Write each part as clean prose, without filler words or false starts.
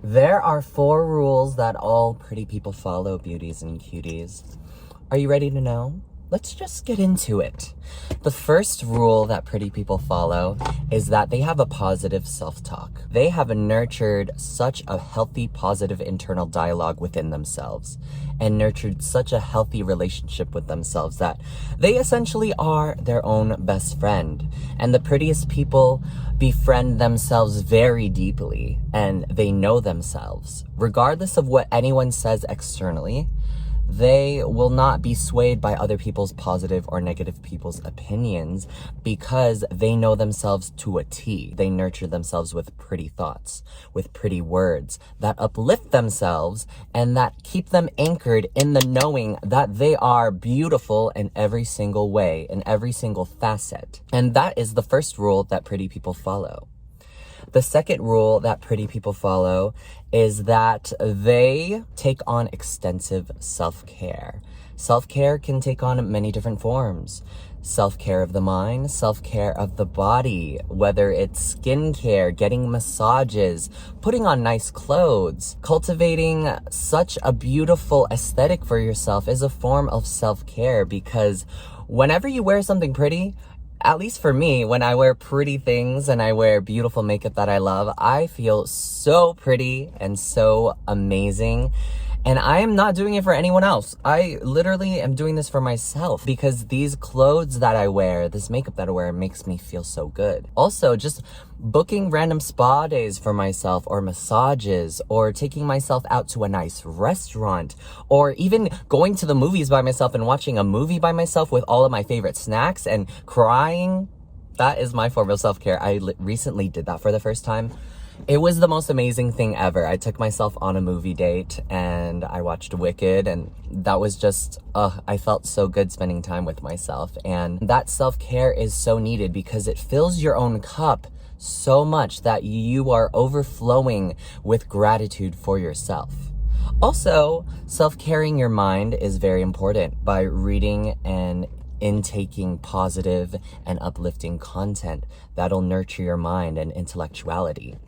There are 4 rules that all pretty people follow, beauties and cuties. Are you ready to know? Let's just get into it. The first rule that pretty people follow is that they have a positive self-talk. They have nurtured such a healthy, positive internal dialogue within themselves and nurtured such a healthy relationship with themselves that they essentially are their own best friend. And the prettiest people befriend themselves very deeply, and they know themselves. Regardless of what anyone says externally, they will not be swayed by other people's positive or negative people's opinions because they know themselves to a T. They nurture themselves with pretty thoughts, with pretty words that uplift themselves and that keep them anchored in the knowing that they are beautiful in every single way, in every single facet. And that is the first rule that pretty people follow. The second rule that pretty people follow is that they take on extensive self-care. Self-care can take on many different forms. Self-care of the mind, self-care of the body, whether it's skincare, getting massages, putting on nice clothes. Cultivating such a beautiful aesthetic for yourself is a form of self-care because whenever you wear something pretty, at least for me, when I wear pretty things and I wear beautiful makeup that I love, I feel so pretty and so amazing. And I am not doing it for anyone else. I literally am doing this for myself because these clothes that I wear, this makeup that I wear makes me feel so good. Also, just booking random spa days for myself or massages or taking myself out to a nice restaurant or even going to the movies by myself and watching a movie by myself with all of my favorite snacks and crying. That is my form of self-care. I recently did that for the first time. It was the most amazing thing ever. I took myself on a movie date and I watched Wicked, and that was just, I felt so good spending time with myself. And that self-care is so needed because it fills your own cup so much that you are overflowing with gratitude for yourself. Also, self-caring your mind is very important by reading and intaking positive and uplifting content that'll nurture your mind and intellectuality.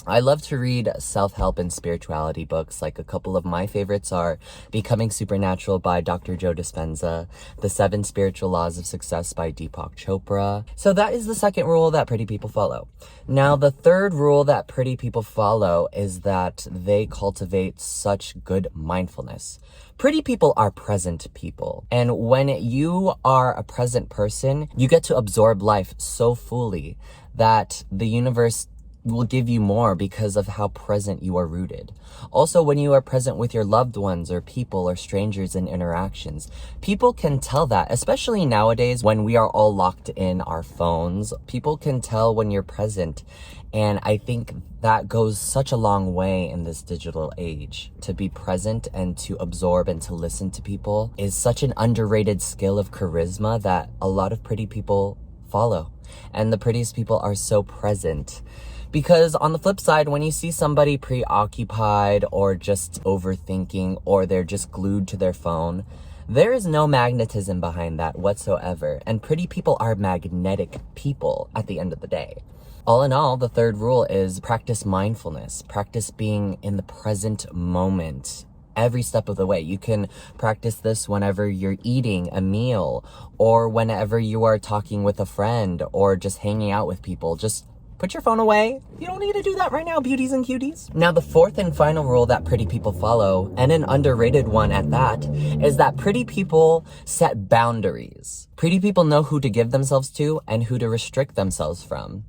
I love to read self-help and spirituality books. Like a couple of my favorites are Becoming Supernatural by Dr. Joe Dispenza, The 7 Spiritual Laws of Success by Deepak Chopra. So that is the second rule that pretty people follow. Now, the third rule that pretty people follow is that they cultivate such good mindfulness. Pretty people are present people. And when you are a present person, you get to absorb life so fully that the universe will give you more because of how present you are rooted. Also, when you are present with your loved ones or people or strangers in interactions, people can tell that, especially nowadays when we are all locked in our phones. People can tell when you're present. And I think that goes such a long way in this digital age. To be present and to absorb and to listen to people is such an underrated skill of charisma that a lot of pretty people follow. And the prettiest people are so present. Because on the flip side, when you see somebody preoccupied or just overthinking or they're just glued to their phone, there is no magnetism behind that whatsoever. And pretty people are magnetic people at the end of the day. All in all, the third rule is practice mindfulness. Practice being in the present moment every step of the way. You can practice this whenever you're eating a meal or whenever you are talking with a friend or just hanging out with people. Just put your phone away. You don't need to do that right now, beauties and cuties. Now, the fourth and final rule that pretty people follow, and an underrated one at that, is that pretty people set boundaries. Pretty people know who to give themselves to and who to restrict themselves from.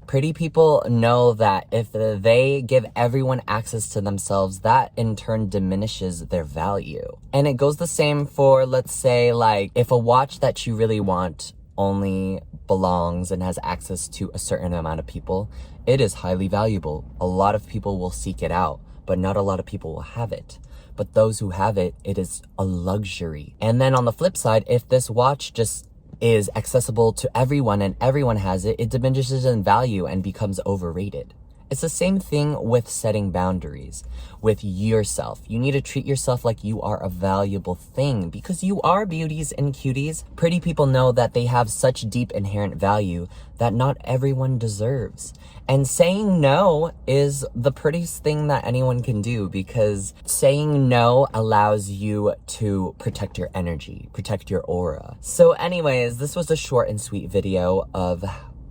Pretty people know that if they give everyone access to themselves, that in turn diminishes their value. And it goes the same for, let's say, like, if a watch that you really want only belongs and has access to a certain amount of people, it is highly valuable. A lot of people will seek it out, but not a lot of people will have it. But those who have it, it is a luxury. And then on the flip side, if this watch just is accessible to everyone and everyone has it, it diminishes in value and becomes overrated. It's the same thing with setting boundaries with yourself. You need to treat yourself like you are a valuable thing because you are beauties and cuties. Pretty people know that they have such deep inherent value that not everyone deserves. And saying no is the prettiest thing that anyone can do because saying no allows you to protect your energy, protect your aura. So anyways, this was a short and sweet video of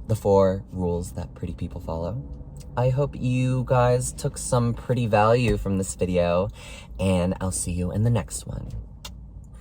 the 4 rules that pretty people follow. I hope you guys took some pretty value from this video, and I'll see you in the next one.